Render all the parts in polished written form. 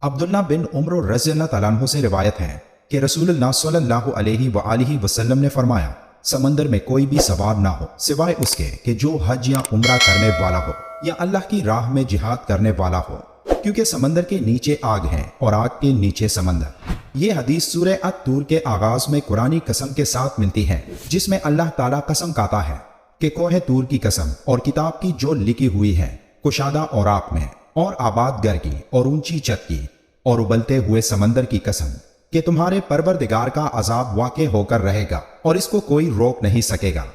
अब्दुल्ला बिन उम्र रज़ी अल्लाह तआला अन्हु से रिवायत है कि रसूलुल्लाह सल्लल्लाहु अलैहि वसल्लम ने फरमाया, समंदर में कोई भी सवार ना हो सिवाय उसके कि जो हज या उम्रा करने वाला हो या अल्लाह की राह में जिहाद करने वाला हो, क्योंकि समंदर के नीचे आग है और आग के नीचे समंदर। ये हदीस सूरह अत-तूर के आगाज में कुरानी कसम के साथ मिलती है, जिसमें अल्लाह ताला कसम खाता है कि कोहे तूर की कसम और किताब की जो लिखी हुई है, कुशादा और आग में और आबाद घर की और ऊंची छत की और उबलते हुए समंदर की कसम कि तुम्हारे परवरदिगार का अजाब वाक़े होकर रहेगा और इसको कोई रोक नहीं सकेगा।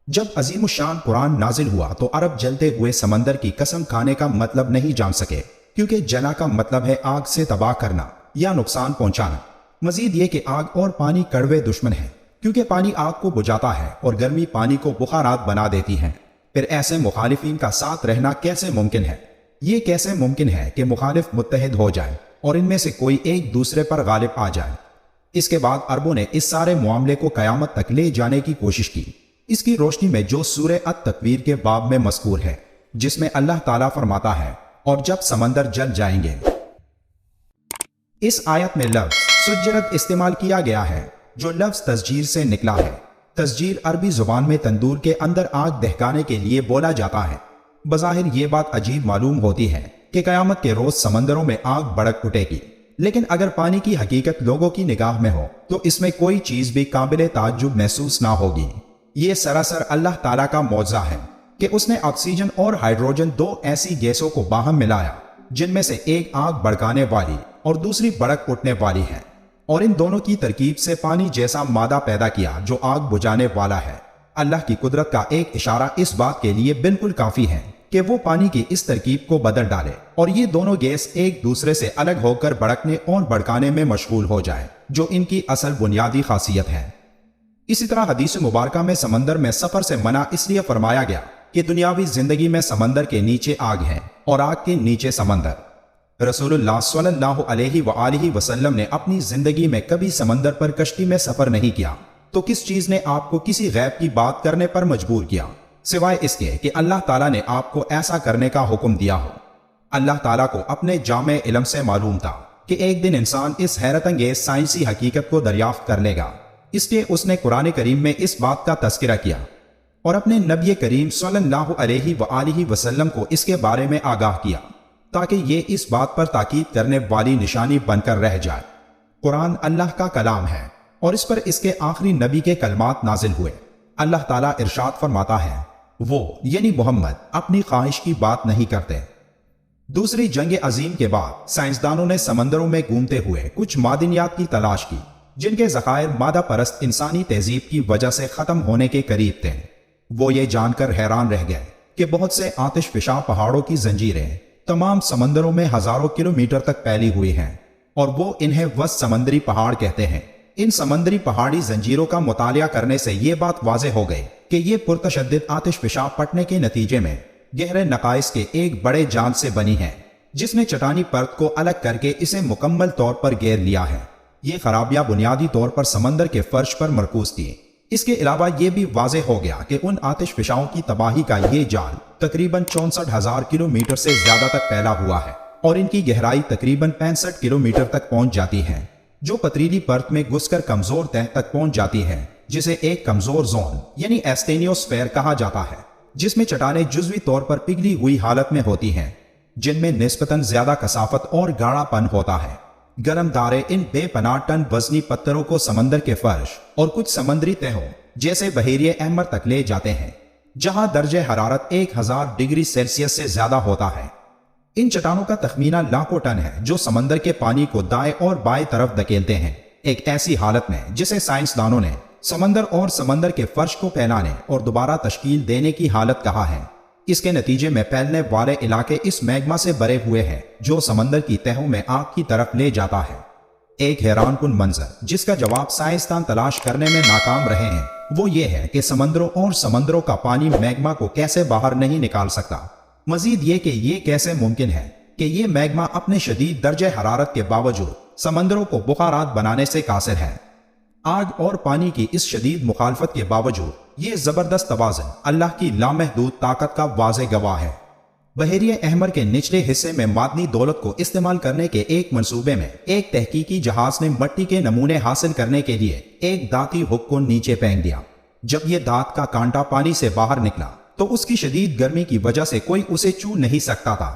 जब अजीमुशान कुरान नाजिल हुआ तो अरब जलते हुए समंदर की कसम खाने का मतलब नहीं जान सके, क्योंकि जना का मतलब है आग से तबाह करना या नुकसान पहुंचाना। मजीद ये कि आग और पानी कड़वे दुश्मन हैं, क्योंकि पानी आग को बुझाता है और गर्मी पानी को बुखारात बना देती है। फिर ऐसे मुखालिफिन का साथ रहना कैसे मुमकिन है? ये कैसे मुमकिन है कि मुखालिफ मुत्तहिद हो जाए और इनमें से कोई एक दूसरे पर गालिब आ जाए? इसके बाद अरबों ने इस सारे मामले को कयामत तक ले जाने की कोशिश की। इसकी रोशनी में जो सूरह अत-तकवीर के बाब में मज़कूर है, जिसमें अल्लाह ताला फरमाता है, और जब समंदर जल जाएंगे। इस आयत में लफ्ज सुज्जरत इस्तेमाल किया गया है, जो लफ्ज तस्जीर से निकला है। तस्जीर अरबी जुबान में तंदूर के अंदर आग दहकाने के लिए बोला जाता है। बज़ाहिर ये बात अजीब मालूम होती है कि कयामत के रोज समंदरों में आग भड़क उठेगी, लेकिन अगर पानी की हकीकत लोगों की निगाह में हो तो इसमें कोई चीज भी काबिल ताज्जुब महसूस ना होगी। ये सरासर अल्लाह ताला का मौजज़ा है कि उसने ऑक्सीजन और हाइड्रोजन दो ऐसी गैसों को बाहम मिलाया, जिनमें से एक आग भड़काने वाली और दूसरी भड़क उठने वाली है, और इन दोनों की तरकीब से पानी जैसा मादा पैदा किया जो आग बुझाने वाला है। अल्लाह की कुदरत का एक इशारा इस बात के लिए बिल्कुल काफी है कि वो पानी की इस तरकीब को बदल डाले और ये दोनों गैस एक दूसरे से अलग होकर भड़कने और भड़काने में मशगूल हो जाए, जो इनकी असल बुनियादी खासियत है। इसी तरह हदीस मुबारका में समंदर में सफर से मना इसलिए फरमाया गया कि दुनियावी जिंदगी में समंदर के नीचे आग है और आग के नीचे समंदर। रसूलुल्लाह सल्लल्लाहु अलैहि वसल्लम ने अपनी जिंदगी में कभी समंदर पर कश्ती में सफर नहीं किया, तो किस चीज ने आपको किसी गैब की बात करने पर मजबूर किया, सिवाय इसके कि अल्लाह ताला ने आपको ऐसा करने का हुक्म दिया हो। अल्लाह ताला को अपने जामे इल्म से मालूम था कि एक दिन इंसान इस हैरत अंगेज साइंसी हकीकत को दरियाफ्त कर लेगा, इसलिए उसने कुरान करीम में इस बात का तज़किरा किया और अपने नबी करीम सल्लल्लाहु अलैहि वसल्लम को इसके बारे में आगाह किया, ताकि ये इस बात पर ताकीद करने वाली निशानी बनकर रह जाए। कुरान अल्लाह का कलाम है और इस पर इसके आखिरी नबी के कलमात नाजिल हुए। अल्लाह ताला इरशाद फरमाता है, वो यानी मोहम्मद अपनी ख्वाहिश की बात नहीं करते। दूसरी जंग अजीम के बाद साइंसदानों ने समंदरों में घूमते हुए कुछ मादनियात की तलाश की, जिनके ज़खायर मादा परस्त इंसानी तहजीब की वजह से खत्म होने के करीब थे। वो ये जानकर हैरान रह गए कि बहुत से आतिश फिशा पहाड़ों की जंजीरें तमाम समंदरों में हजारों किलोमीटर तक फैली हुई हैं और वो इन्हें वस्त समंदरी पहाड़ कहते हैं। इन समंदरी पहाड़ी जंजीरों का मुतालिया करने से ये बात वाज़ेह हो गई कि ये पुरतशद्दिद आतिश फिशा पटने के नतीजे में गहरे नकाइस के एक बड़े जाल से बनी है, जिसने चट्टानी परत को अलग करके इसे मुकम्मल तौर पर घेर लिया है। ये खराबियां बुनियादी तौर पर समंदर के फर्श पर मरकूज थी। इसके अलावा ये भी वाज़ेह हो गया कि उन आतिश फिशाओं की तबाही का ये जाल तकरीबन 64,000 किलोमीटर से ज्यादा तक फैला हुआ है और इनकी गहराई तकरीबन 65 किलोमीटर तक पहुंच जाती है, जो पथरीली परत में घुसकर कमजोर तह तक पहुंच जाती है, जिसे एक कमजोर जोन यानी एस्टेनियोस्फेयर कहा जाता है, जिसमें चट्टानें जुज़वी तौर पर पिघली हुई हालत में होती हैं, जिनमें निस्बतन ज्यादा कसाफत और गाढ़ापन होता है। गर्म दारे इन बेपनाह टन वजनी पत्थरों को समंदर के फर्श और कुछ समुद्री तहों जैसे बहेरिए अहमर तक ले जाते हैं, जहां दर्जे हरारत 1000 डिग्री सेल्सियस से ज्यादा होता है। इन चट्टानों का तखमीना लाखों टन है, जो समंदर के पानी को दाएं और बाएं तरफ धकेलते हैं, एक ऐसी हालत में जिसे साइंसदानों ने समंदर और समंदर के फर्श को फैलाने और दोबारा तश्कील देने की हालत कहा है। इसके नतीजे में फैलने वाले इलाके इस मैग्मा से भरे हुए हैं, जो समंदर की तहों में आग की तरफ ले जाता है। एक हैरानकुन मंजर जिसका जवाब साइंसदान तलाश करने में नाकाम रहे हैं, वो ये है कि समंदरों और समंदरों का पानी मैग्मा को कैसे बाहर नहीं निकाल सकता। मजीद ये कि ये कैसे मुमकिन है कि ये मैग्मा अपने शदीद दर्जे हरारत के बावजूद समंदरों को बुखारात बनाने से कासिर है। आग और पानी की इस शदीद मुखालफत के बावजूद ये जबरदस्त तवाज़ुन अल्लाह की लामहदूद ताकत का वाज़ेह गवाह है। बहरिया अहमर के निचले हिस्से में मादनी दौलत को इस्तेमाल करने के एक मंसूबे में एक तहकीकी जहाज ने मिट्टी के नमूने हासिल करने के लिए एक दाती हुक को नीचे फेंक दिया। जब यह दांत का कांटा पानी से बाहर निकला तो उसकी शदीद गर्मी की वजह से कोई उसे छू नहीं सकता था।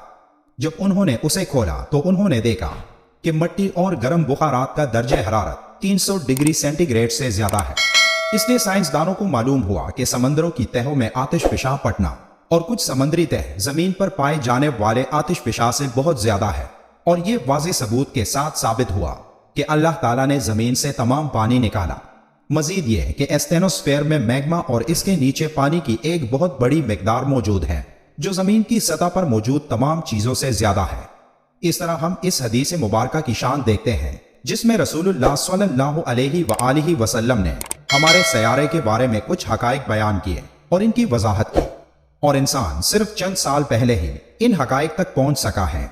जब उन्होंने उसे खोला तो उन्होंने देखा कि मिट्टी और गर्म बुखारात का दर्जे हरारत 300 डिग्री सेंटीग्रेड से ज्यादा है। इसलिए साइंसदानों को मालूम हुआ कि समंदरों की तहों में आतिशफिशा पड़ना और कुछ समुद्री तह जमीन पर पाए जाने वाले आतिशफिशा से बहुत ज्यादा है। और ये वाज़ेह सबूत के साथ साबित हुआ कि अल्लाह ताला ने जमीन से तमाम पानी निकाला। मजीद ये कि एस्टेनोस्फेयर में मैग्मा और इसके नीचे पानी की एक बहुत बड़ी मिकदार मौजूद है जो जमीन की सतह पर मौजूद तमाम चीजों से ज्यादा है। इस तरह हम इस हदीस मुबारका की शान देखते हैं जिसमें रसूलुल्लाह सल्लल्लाहु अलैहि वसल्लम ने हमारे सयारे के बारे में कुछ हकायक बयान किए और इनकी वजाहत की, और इंसान सिर्फ चंद साल पहले ही इन हकायक तक पहुंच सका है।